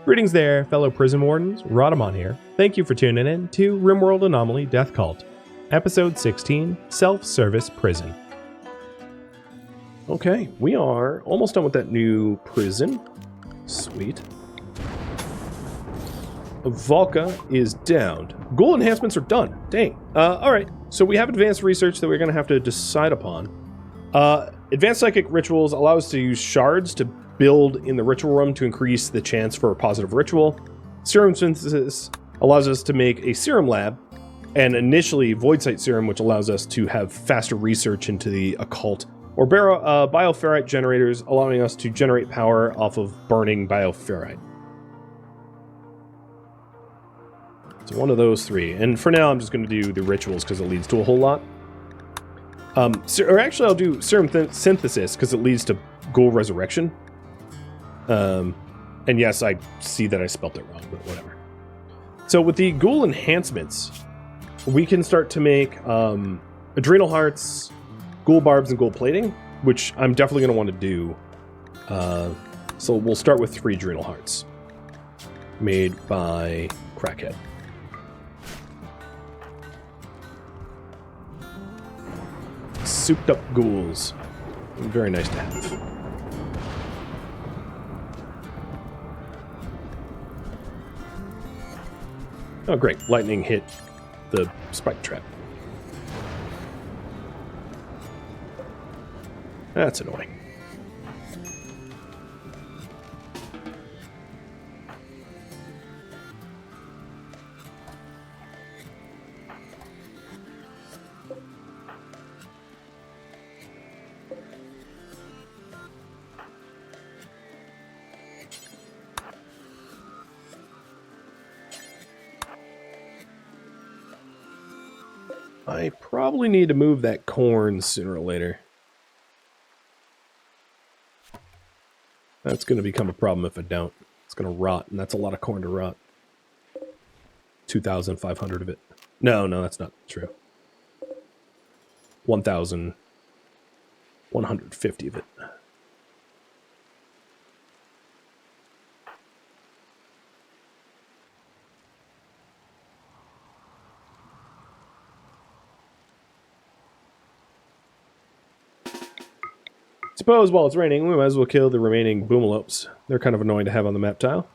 Greetings there, fellow prison wardens. Rhadamant here. Thank you for tuning in to RimWorld Anomaly Death Cult, Episode 16, Self-Service Prison. Okay, we are almost done with that new prison. Sweet. Volca is downed. Ghoul enhancements are done. Dang. Alright, so we have advanced research that we're going to have to decide upon. Advanced psychic rituals allow us to use shards to build in the ritual room to increase the chance for a positive ritual. Serum synthesis allows us to make a serum lab, and initially void site serum, which allows us to have faster research into the occult, or bioferrite generators, allowing us to generate power off of burning bioferrite. So one of those three. And for now, I'm just going to do the rituals because it leads to a whole lot. Or actually, I'll do serum synthesis because it leads to ghoul resurrection. And yes, I see that I spelt it wrong, but whatever. So with the ghoul enhancements, we can start to make adrenal hearts, ghoul barbs, and ghoul plating, which I'm definitely going to want to do. So we'll start with 3 adrenal hearts made by Crackhead. Souped up ghouls. Very nice to have. Oh great, lightning hit the spike trap. That's annoying. I probably need to move that corn sooner or later. That's going to become a problem if I don't. It's going to rot, and that's a lot of corn to rot. 2,500 of it. No, that's not true. 1,150 of it. Suppose while it's raining, we might as well kill the remaining boomalopes. They're kind of annoying to have on the map tile.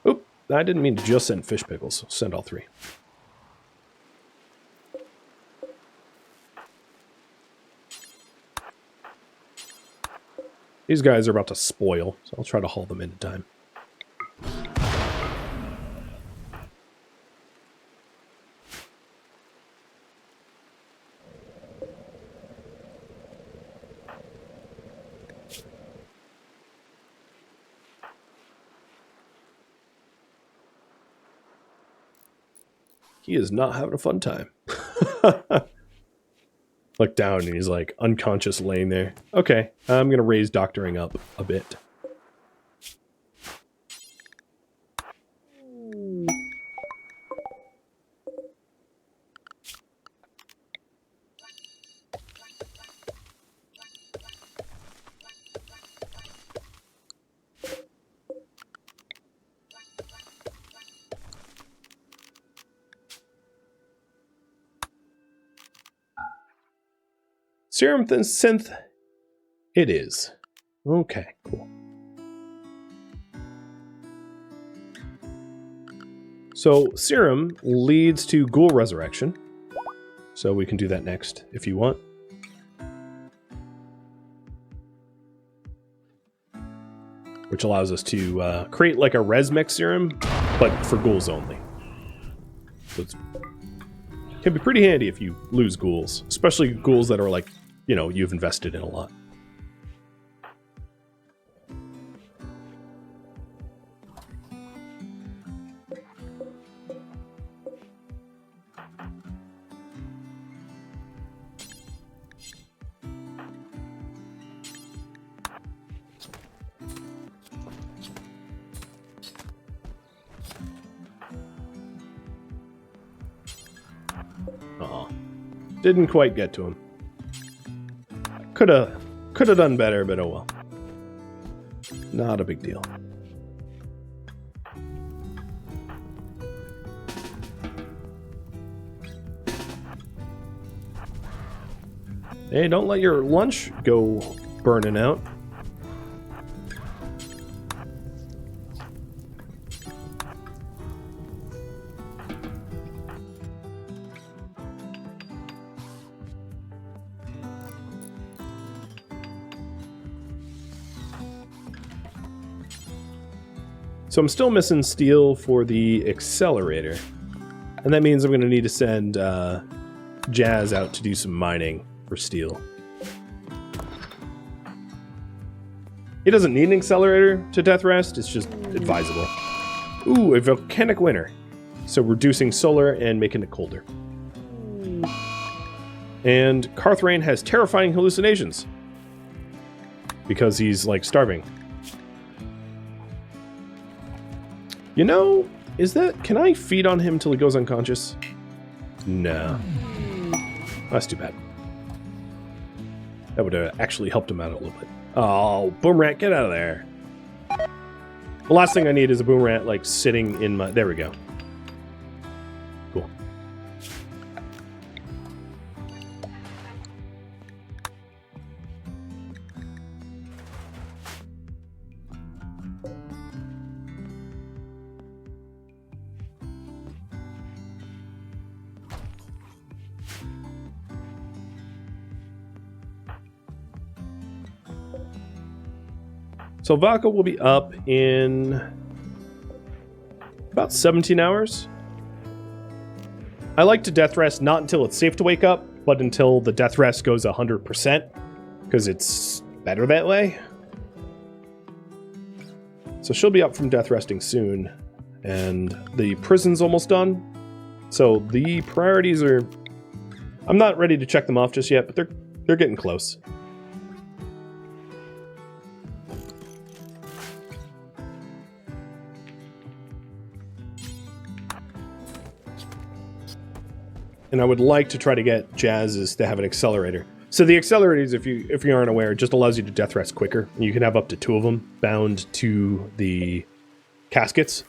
Oop, I didn't mean to just send fish pickles. Send all 3. These guys are about to spoil, so I'll try to haul them into time. He is not having a fun time. Look down and he's like unconscious laying there. Okay, I'm going to raise doctoring up a bit. Serum synth, it is. Okay, cool. So serum leads to ghoul resurrection. So we can do that next if you want. Which allows us to create like a resmec serum, but for ghouls only. So it can be pretty handy if you lose ghouls, especially ghouls that are like, you know, you've invested in a lot. Didn't quite get to him. Could have done better, but oh well. Not a big deal. Hey, don't let your lunch go burning out. So I'm still missing steel for the accelerator. And that means I'm going to need to send Jazz out to do some mining for steel. He doesn't need an accelerator to death rest, it's just advisable. Ooh, a volcanic winter. So reducing solar and making it colder. And Carthrain has terrifying hallucinations. Because he's, like, starving. You know, can I feed on him till he goes unconscious? No. That's too bad. That would have actually helped him out a little bit. Oh, boom rat, get out of there. The last thing I need is a boom rat, like, sitting in my... There we go. Cool. So Vodka will be up in about 17 hours. I like to death rest not until it's safe to wake up, but until the death rest goes 100%, because it's better that way. So she'll be up from death resting soon, and the prison's almost done. So the priorities are... I'm not ready to check them off just yet, but they're getting close. And I would like to try to get Jazz's to have an accelerator. So the accelerators, if you aren't aware, just allows you to death rest quicker. You can have up to 2 of them bound to the caskets.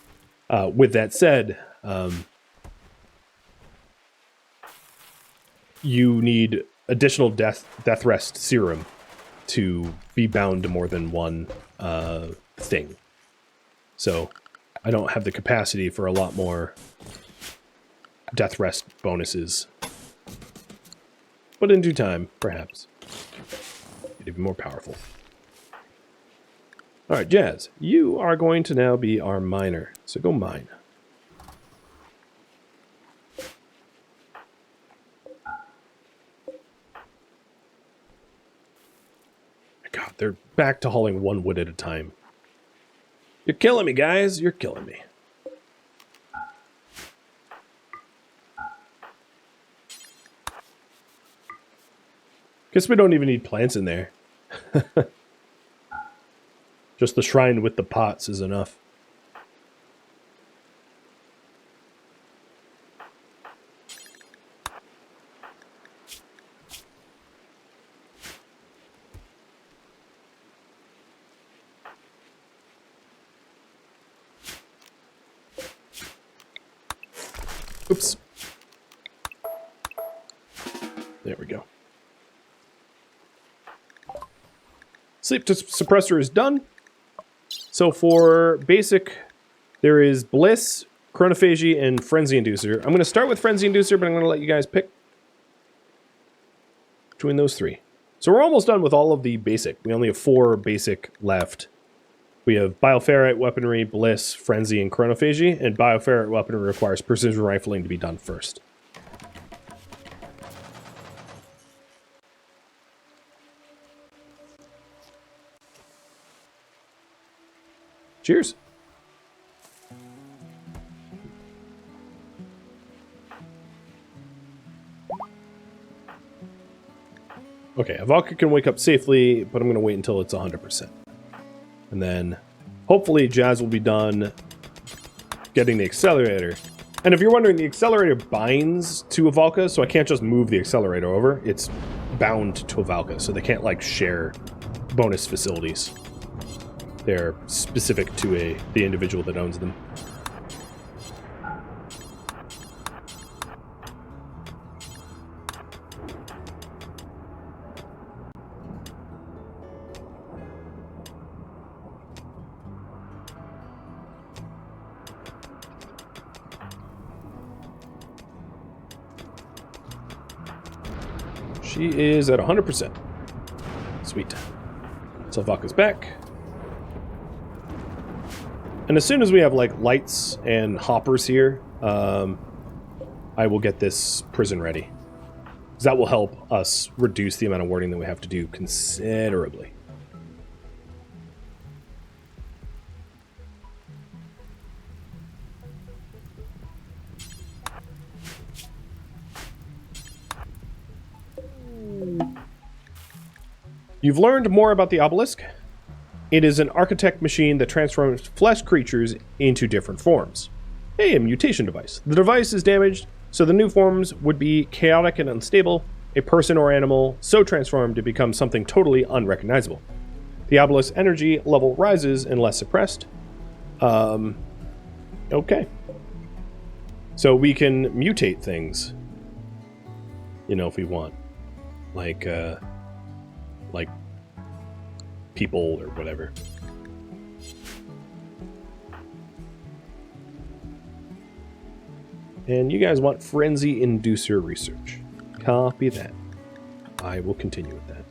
With that said, you need additional death rest serum to be bound to more than one thing. So I don't have the capacity for a lot more death rest bonuses, but in due time, perhaps it'd be more powerful. All right, Jazz, you are going to now be our miner, so go mine. God, they're back to hauling 1 wood at a time. You're killing me, guys. You're killing me. Guess we don't even need plants in there. Just the shrine with the pots is enough. Oops. There we go. Sleep suppressor is done. So for basic, there is Bliss, Chronophagy, and Frenzy Inducer. I'm going to start with Frenzy Inducer, but I'm going to let you guys pick between those 3. So we're almost done with all of the basic. We only have 4 basic left. We have Bioferrite, Weaponry, Bliss, Frenzy, and Chronophagy, and Bioferrite Weaponry requires Precision Rifling to be done first. Cheers. Okay, Avalka can wake up safely, but I'm going to wait until it's 100%. And then, hopefully, Jazz will be done getting the accelerator. And if you're wondering, the accelerator binds to Avalka, so I can't just move the accelerator over. It's bound to Avalka, so they can't, like, share bonus facilities. They're specific to the individual that owns them. She is at 100%. Sweet. Salvaka's back. And as soon as we have, like, lights and hoppers here, I will get this prison ready. Because that will help us reduce the amount of warding that we have to do considerably. You've learned more about the obelisk. It is an architect machine that transforms flesh creatures into different forms. A mutation device. The device is damaged, so the new forms would be chaotic and unstable, a person or animal so transformed to become something totally unrecognizable. The obelisk energy level rises unless suppressed. Okay. So we can mutate things, you know, if we want. Like people or whatever. And you guys want frenzy inducer research. Copy that. I will continue with that.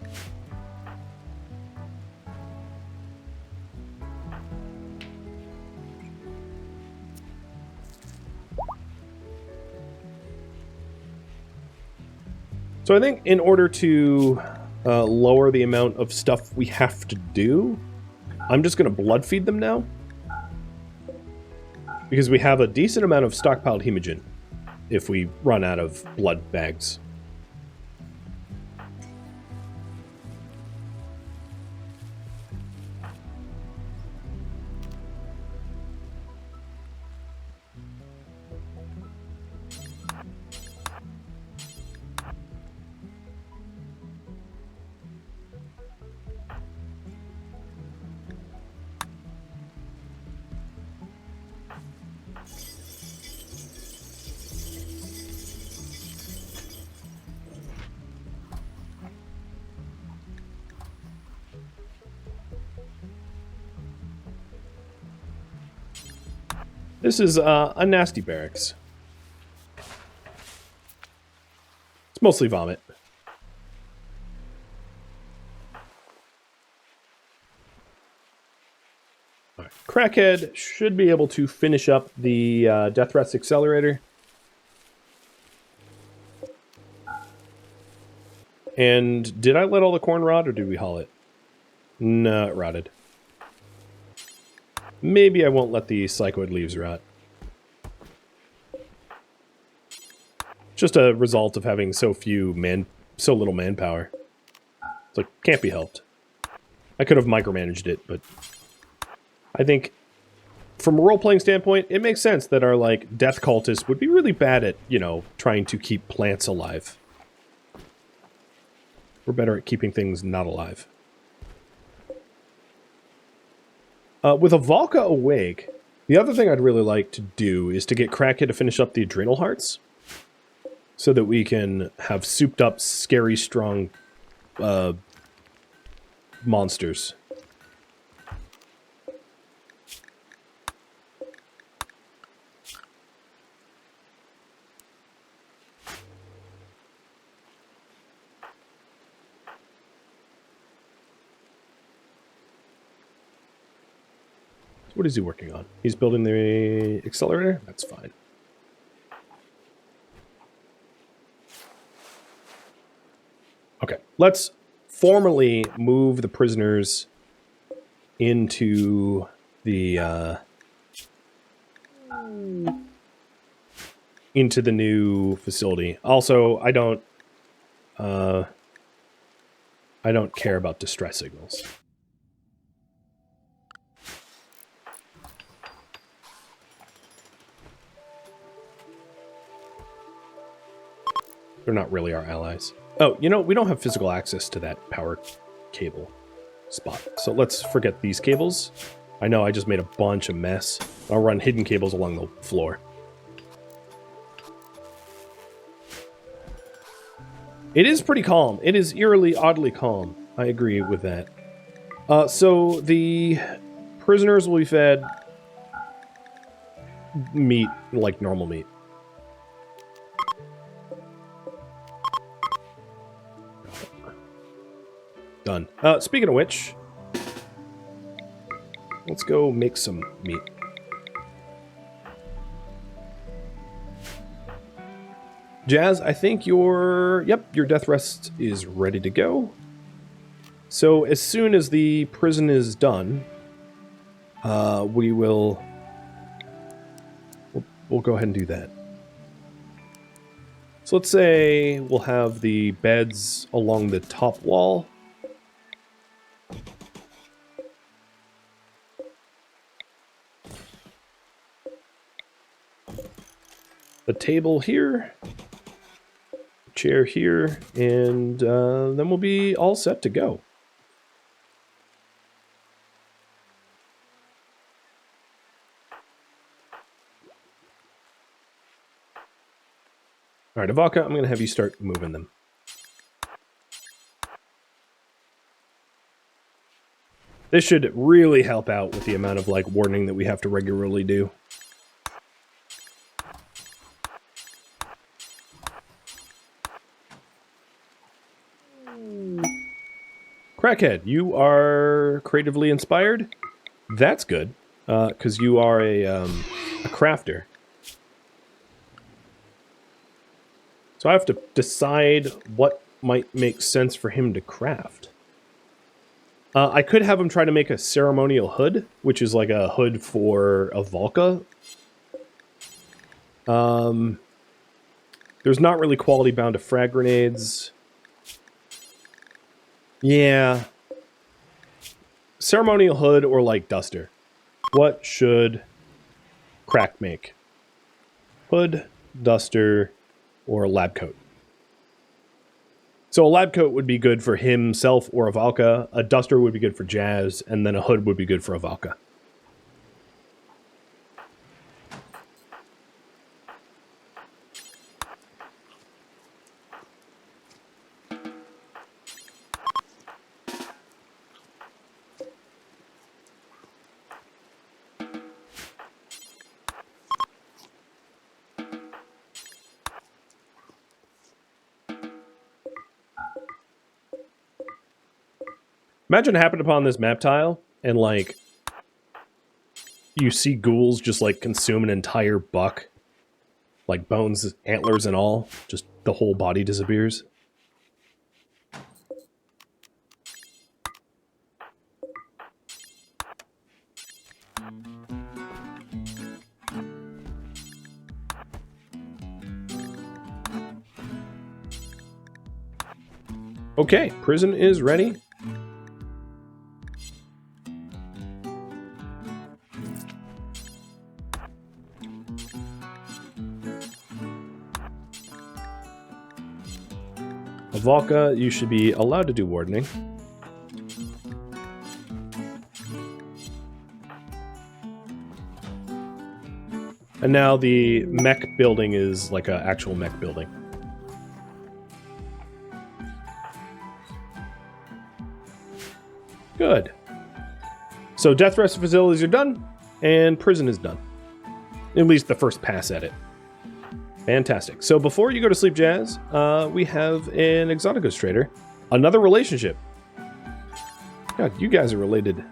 So I think in order to lower the amount of stuff we have to do, I'm just going to blood feed them now. Because we have a decent amount of stockpiled hemogen if we run out of blood bags. This is a nasty barracks. It's mostly vomit. All right. Crackhead should be able to finish up the death threats accelerator. And did I let all the corn rot, or did we haul it? No, it rotted. Maybe I won't let the psychoid leaves rot. Just a result of having so little manpower. It's like, can't be helped. I could have micromanaged it, but I think from a role-playing standpoint, it makes sense that our, like, death cultists would be really bad at, you know, trying to keep plants alive. We're better at keeping things not alive. With a Valka awake, the other thing I'd really like to do is to get Crackhead to finish up the adrenal hearts, so that we can have souped up, scary, strong monsters. What is he working on? He's building the accelerator? That's fine. Okay, let's formally move the prisoners into the new facility. Also, I don't care about distress signals. They're not really our allies. Oh, you know, we don't have physical access to that power cable spot. So let's forget these cables. I know I just made a bunch of mess. I'll run hidden cables along the floor. It is pretty calm. It is eerily, oddly calm. I agree with that. So the prisoners will be fed meat, like normal meat. Done. Speaking of which, let's go make some meat. Jazz, I think your death rest is ready to go. So as soon as the prison is done, we'll go ahead and do that. So let's say we'll have the beds along the top wall. The table here, chair here, and then we'll be all set to go. All right, Ivalka, I'm going to have you start moving them. This should really help out with the amount of, like, wardening that we have to regularly do. Crackhead, you are creatively inspired. That's good, because you are a crafter. So I have to decide what might make sense for him to craft. I could have him try to make a ceremonial hood, which is like a hood for a Valka. There's not really quality bound to frag grenades. Yeah. Ceremonial hood or like duster. What should Crack make? Hood, duster, or a lab coat. So a lab coat would be good for himself or a Valka, a duster would be good for Jazz, and then a hood would be good for a Valka. Imagine happened upon this map tile, and, like, you see ghouls just, like, consume an entire buck. Like, bones, antlers, and all. Just the whole body disappears. Okay, prison is ready. Valka, you should be allowed to do wardening. And now the mech building is like an actual mech building. Good. So death rest facilities are done, and prison is done. At least the first pass at it. Fantastic. So before you go to sleep, Jazz, we have an Exoticos trader. Another relationship. God, you guys are related to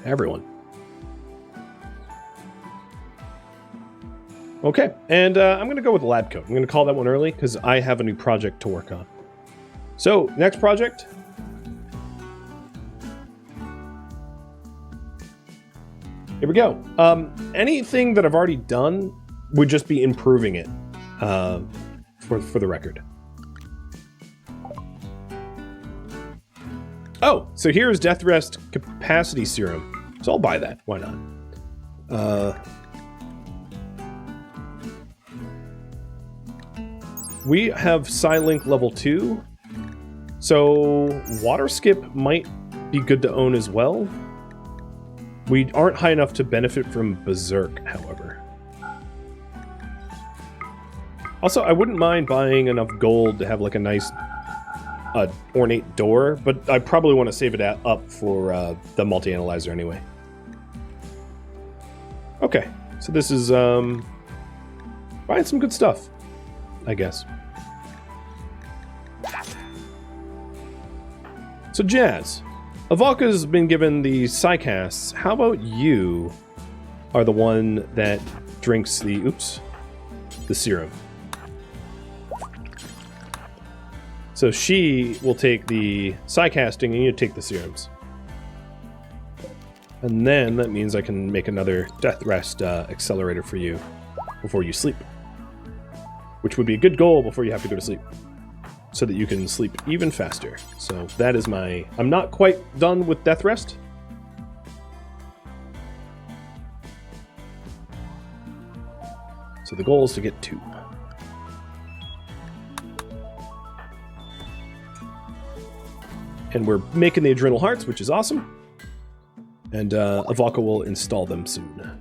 everyone. Okay, and I'm going to go with lab coat. I'm going to call that one early because I have a new project to work on. So, next project. Here we go. Anything that I've already done would just be improving it. For the record. Oh, so here's Death Rest Capacity Serum. So I'll buy that. Why not? We have Psylink level 2. So Water Skip might be good to own as well. We aren't high enough to benefit from Berserk, however. Also, I wouldn't mind buying enough gold to have like a nice ornate door, but I probably want to save it up for the multi-analyzer anyway. Okay, so this is buying some good stuff, I guess. So Jazz, Avalka's been given the psycasts. How about you are the one that drinks the serum? So she will take the psycasting and you take the serums. And then that means I can make another death rest accelerator for you before you sleep. Which would be a good goal before you have to go to sleep. So that you can sleep even faster. So that is my... I'm not quite done with death rest. So the goal is to get 2. And we're making the adrenal hearts, which is awesome. And Avalka will install them soon.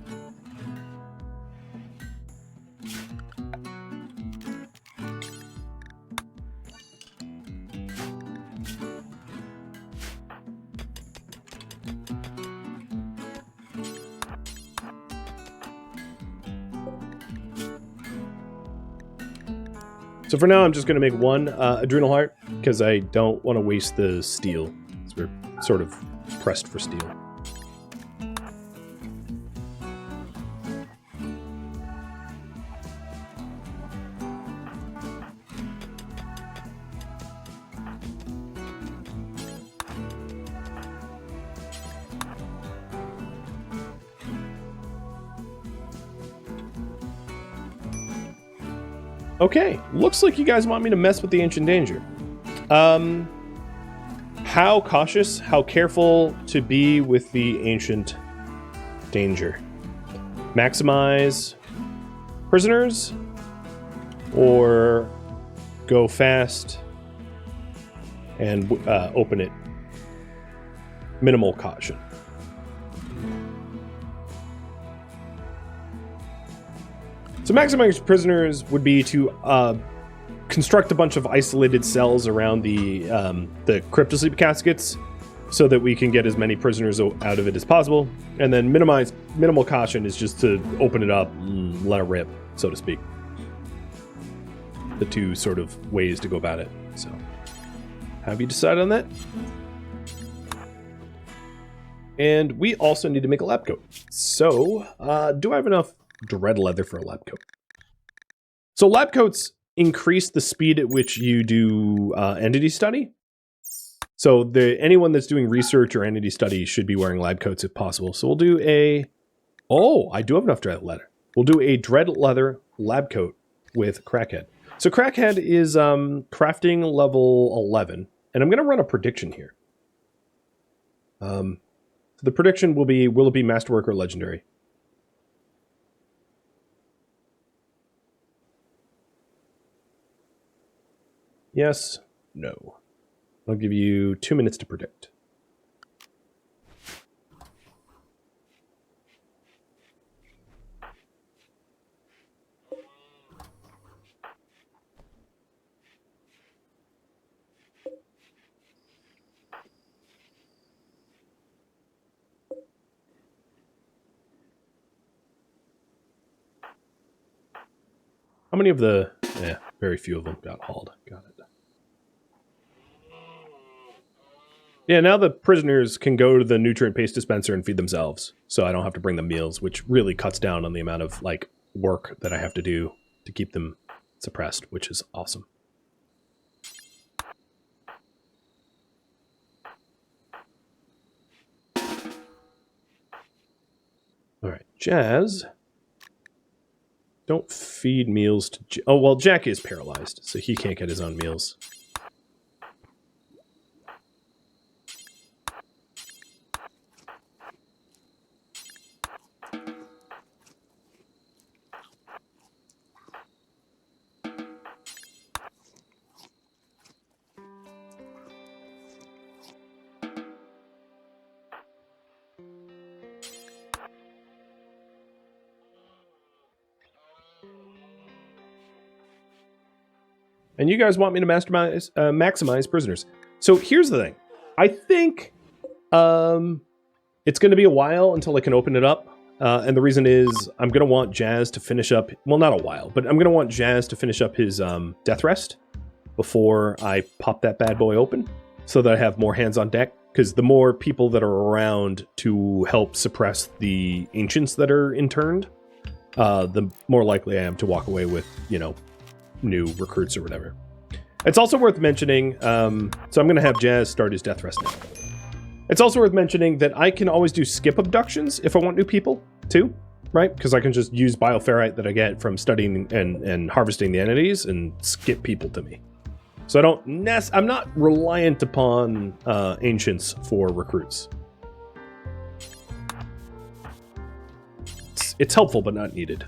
So for now, I'm just going to make 1 adrenal heart, because I don't want to waste the steel. So we're sort of pressed for steel. Okay, looks like you guys want me to mess with the Ancient Danger. How cautious, how careful to be with the Ancient Danger? Maximize prisoners? Or go fast and open it? Minimal caution. So maximizing prisoners would be to construct a bunch of isolated cells around the cryptosleep caskets so that we can get as many prisoners out of it as possible. And then minimal caution is just to open it up and let it rip, so to speak. The 2 sort of ways to go about it. So, have you decided on that? And we also need to make a lab coat. So, do I have enough dread leather for a lab coat? So lab coats increase the speed at which you do entity study. So anyone that's doing research or entity study should be wearing lab coats if possible. So we'll do a... Oh, I do have enough dread leather. We'll do a dread leather lab coat with Crackhead. So Crackhead is crafting level 11. And I'm going to run a prediction here. So the prediction will be, will it be Masterwork or Legendary? Yes, no. I'll give you 2 minutes to predict. How many of the... Yeah, very few of them got hauled. Got it. Yeah, now the prisoners can go to the nutrient paste dispenser and feed themselves, so I don't have to bring them meals, which really cuts down on the amount of like work that I have to do to keep them suppressed, which is awesome. All right, Jazz. Don't feed meals to... Oh, well, Jack is paralyzed, so he can't get his own meals. And you guys want me to maximize prisoners. So here's the thing. I think it's going to be a while until I can open it up. And the reason is I'm going to want Jazz to finish up... Well, not a while, but I'm going to want Jazz to finish up his death rest before I pop that bad boy open. so that I have more hands on deck. Because the more people that are around to help suppress the ancients that are interned, the more likely I am to walk away with, you know, new recruits or whatever. It's also worth mentioning, so I'm going to have Jazz start his death rest now. It's also worth mentioning that I can always do skip abductions if I want new people, too, right? Because I can just use bioferrite that I get from studying and harvesting the entities and skip people to me. So I'm not reliant upon ancients for recruits. It's helpful, but not needed.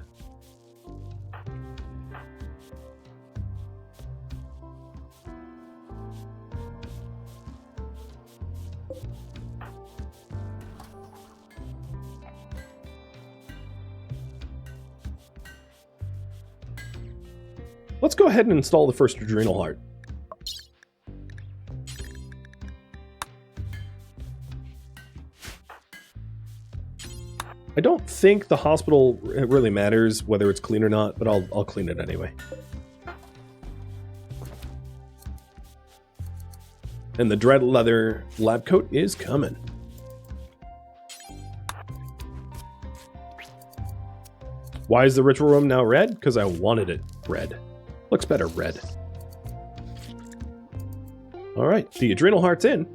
Let's go ahead and install the first adrenal heart. I don't think the hospital really matters whether it's clean or not, but I'll clean it anyway. And the dread leather lab coat is coming. Why is the ritual room now red? Because I wanted it red. Looks better red. All right, the adrenal heart's in.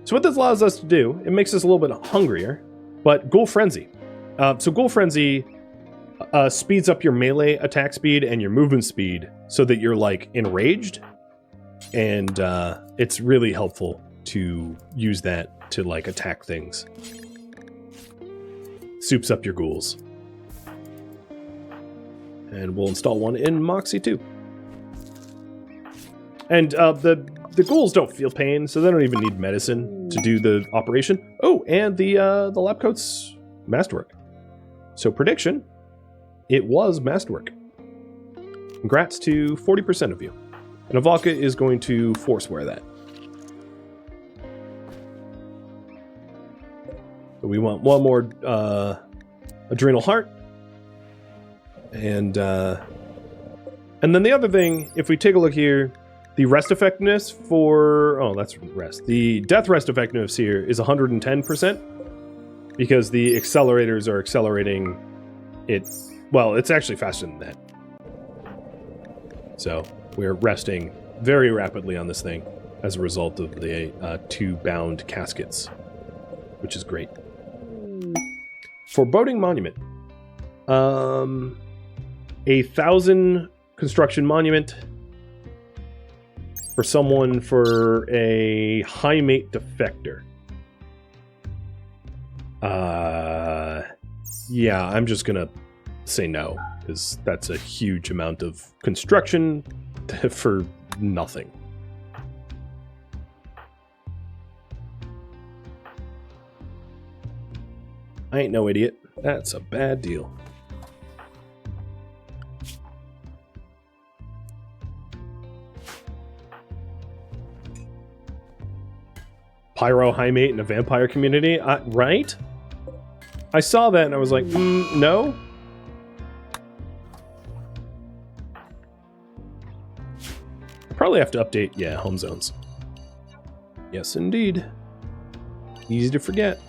So what this allows us to do, it makes us a little bit hungrier, but Ghoul Frenzy. So Ghoul Frenzy speeds up your melee attack speed and your movement speed so that you're, like, enraged. And it's really helpful to use that to, like, attack things. Soups up your ghouls. And we'll install one in Moxie, too. And the ghouls don't feel pain, so they don't even need medicine to do the operation. Oh, and the lab coat's masterwork. So prediction, it was masterwork. Congrats to 40% of you. And Avalka is going to force wear that. So we want one more adrenal heart. And then the other thing, if we take a look here, the rest effectiveness for... Oh, that's rest. The death rest effectiveness here is 110%. Because the accelerators are accelerating it... Well, it's actually faster than that. So, we're resting very rapidly on this thing as a result of the 2 bound caskets. Which is great. Foreboding Monument. 1,000 construction monument for someone for a high mate defector. Yeah, I'm just gonna say no, because that's a huge amount of construction for nothing. I ain't no idiot. That's a bad deal. Pyro high mate in a vampire community, right? I saw that and I was like, no. Probably have to update, yeah, home zones. Yes, indeed. Easy to forget.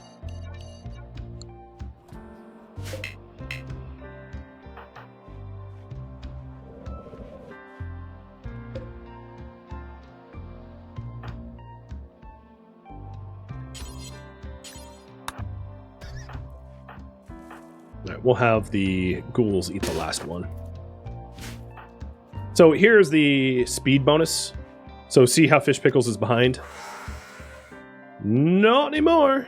We'll have the ghouls eat the last one. So here's the speed bonus. So see how Fish Pickles is behind? Not anymore.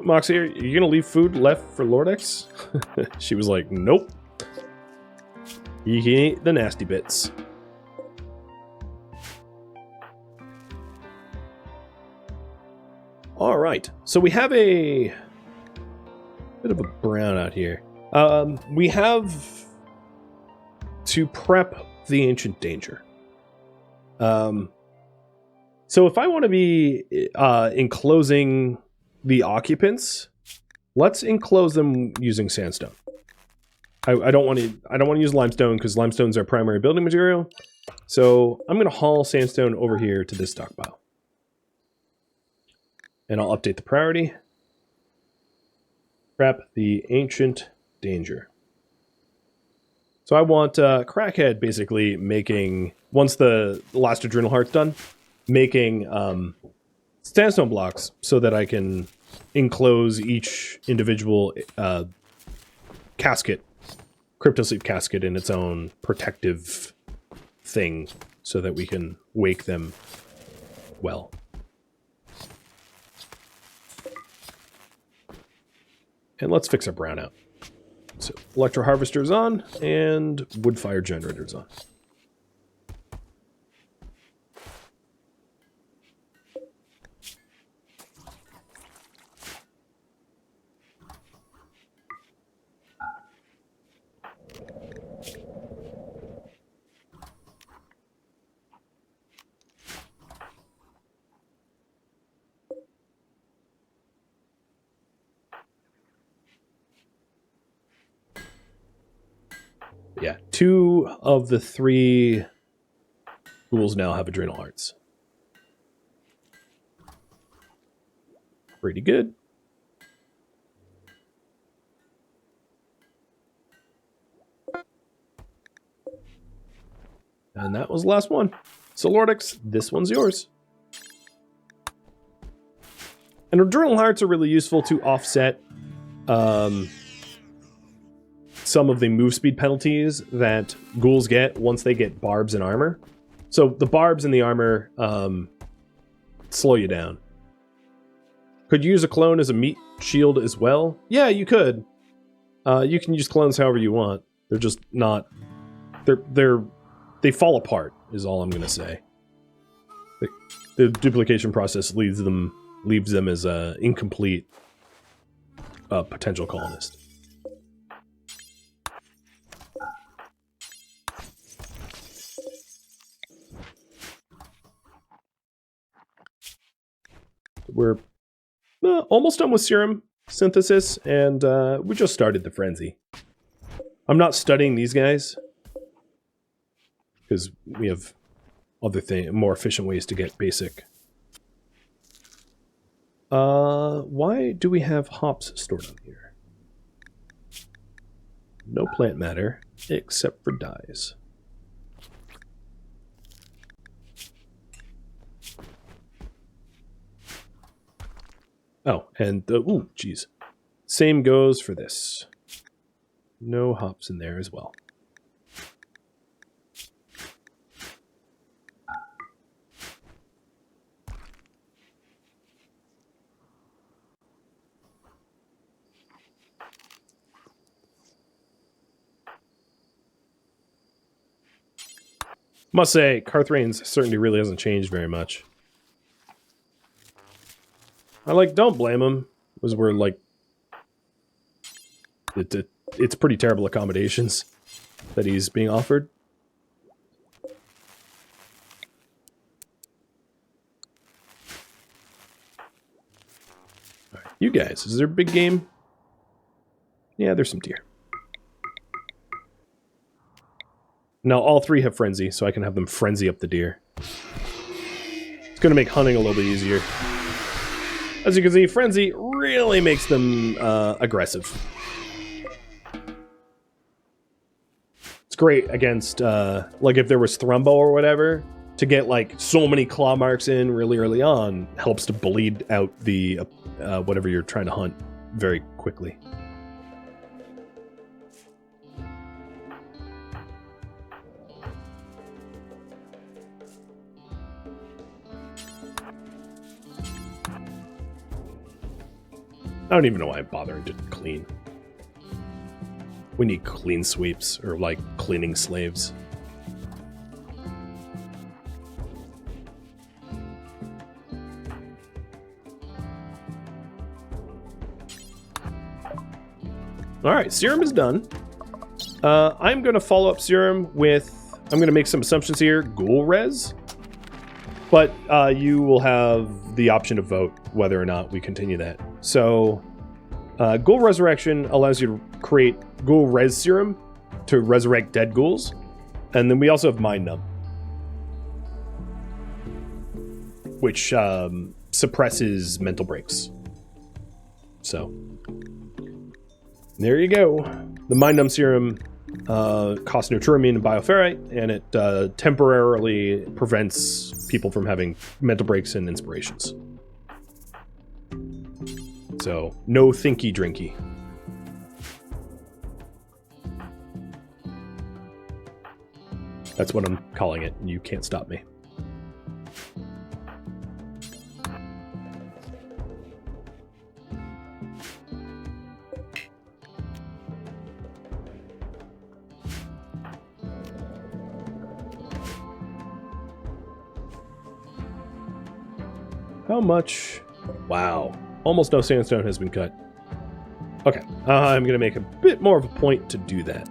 Moxie, are you gonna leave food left for Lordex? She was like, nope. You can eat the nasty bits. All right, so we have a bit of a brownout here. We have to prep the Ancient Danger. So if I want to be enclosing the occupants, let's enclose them using sandstone. I don't want to use limestone because limestone's our primary building material. So I'm going to haul sandstone over here to this stockpile. And I'll update the priority. Trap the ancient danger. So I want Crackhead basically making, once the last adrenal heart's done, making sandstone blocks so that I can enclose each individual casket, cryptosleep casket, in its own protective thing so that we can wake them well. And let's fix our brownout. So electro harvester's on and wood fire generator's on. Yeah, 2 of the 3 ghouls now have adrenal hearts. Pretty good. And that was the last one. So Lordix, this one's yours. And adrenal hearts are really useful to offset some of the move speed penalties that ghouls get once they get barbs and armor. So the barbs and the armor slow you down. Could you use a clone as a meat shield as well? Yeah, you could. You can use clones however you want. They're just not... They fall apart, is all I'm going to say. The duplication process leaves them as an incomplete potential colonist. We're almost done with serum synthesis, and we just started the frenzy. I'm not studying these guys because we have other more efficient ways to get basic. Why do we have hops stored on here? No plant matter except for dyes. Oh, and ooh, geez. Same goes for this. No hops in there as well. Must say, Carthrane's certainty really hasn't changed very much. Don't blame him, because we're it's pretty terrible accommodations that he's being offered. All right, you guys, is there big game? Yeah, there's some deer. Now all 3 have frenzy, so I can have them frenzy up the deer. It's going to make hunting a little bit easier. As you can see, frenzy really makes them aggressive. It's great against, if there was Thrumbo or whatever, to get, so many claw marks in really early on, helps to bleed out the, whatever you're trying to hunt very quickly. I don't even know why I'm bothering to clean. We need clean sweeps, or cleaning slaves. Alright, serum is done. I'm going to follow up serum with... I'm going to make some assumptions here. Ghoul res. But you will have the option to vote whether or not we continue that. So Ghoul Resurrection allows you to create Ghoul Res Serum to resurrect dead ghouls. And then we also have Mind Numb, which suppresses mental breaks. So there you go. The Mind Numb Serum costs Neutroamine and Bioferrite, and it temporarily prevents people from having mental breaks and inspirations. So no thinky drinky. That's what I'm calling it, and you can't stop me. How much? Wow. Almost no sandstone has been cut. Okay. I'm going to make a bit more of a point to do that.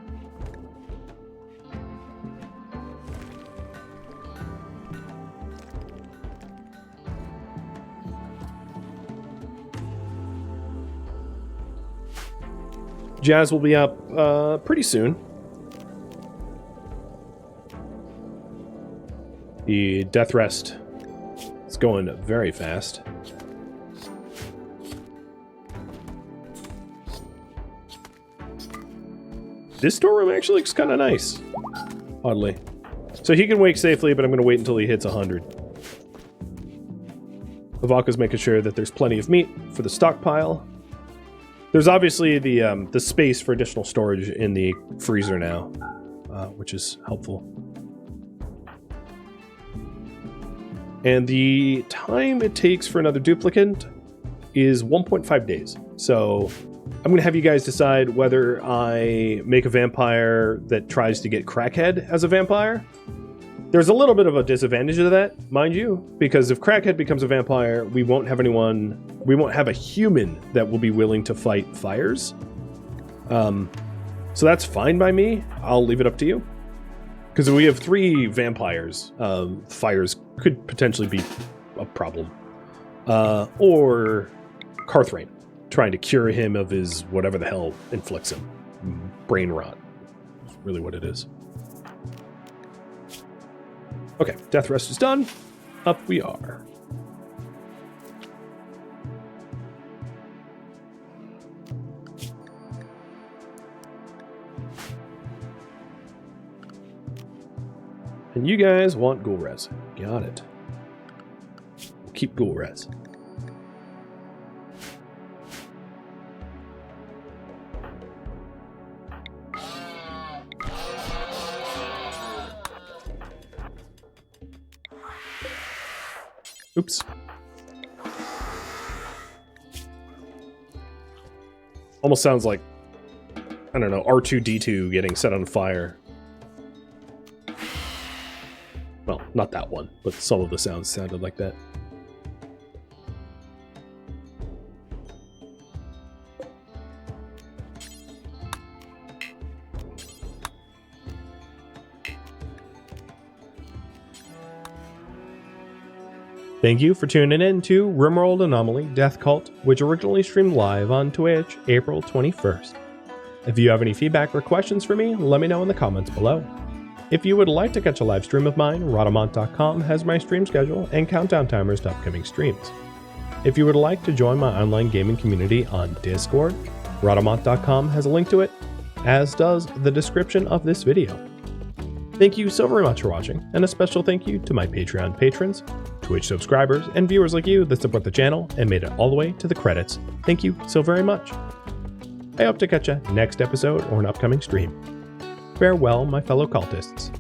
Jazz will be up pretty soon. The Death Rest is going very fast. This storeroom actually looks kind of nice, oddly. So he can wake safely, but I'm going to wait until he hits 100. Avaka's making sure that there's plenty of meat for the stockpile. There's obviously the space for additional storage in the freezer now, which is helpful. And the time it takes for another duplicate is 1.5 days. So I'm going to have you guys decide whether I make a vampire that tries to get Crackhead as a vampire. There's a little bit of a disadvantage to that, mind you, because if Crackhead becomes a vampire, we won't have a human that will be willing to fight fires. So that's fine by me. I'll leave it up to you. Because we have 3 vampires, fires could potentially be a problem. Or Carthrain, trying to cure him of his whatever the hell inflicts him. Brain rot. That's really what it is. Okay, Death Rest is done. Up we are. And you guys want Ghoul Res. Got it. We'll keep Ghoul Res. Oops. Almost sounds like, I don't know, R2-D2 getting set on fire. Well, not that one, but some of the sounds sounded like that. Thank you for tuning in to RimWorld Anomaly Death Cult, which originally streamed live on Twitch April 21st. If you have any feedback or questions for me, let me know in the comments below. If you would like to catch a live stream of mine, Rhadamant.com has my stream schedule and countdown timers to upcoming streams. If you would like to join my online gaming community on Discord, Rhadamant.com has a link to it, as does the description of this video. Thank you so very much for watching, and a special thank you to my Patreon patrons, Twitch subscribers, and viewers like you that support the channel and made it all the way to the credits. Thank you so very much. I hope to catch you next episode or an upcoming stream. Farewell, my fellow cultists.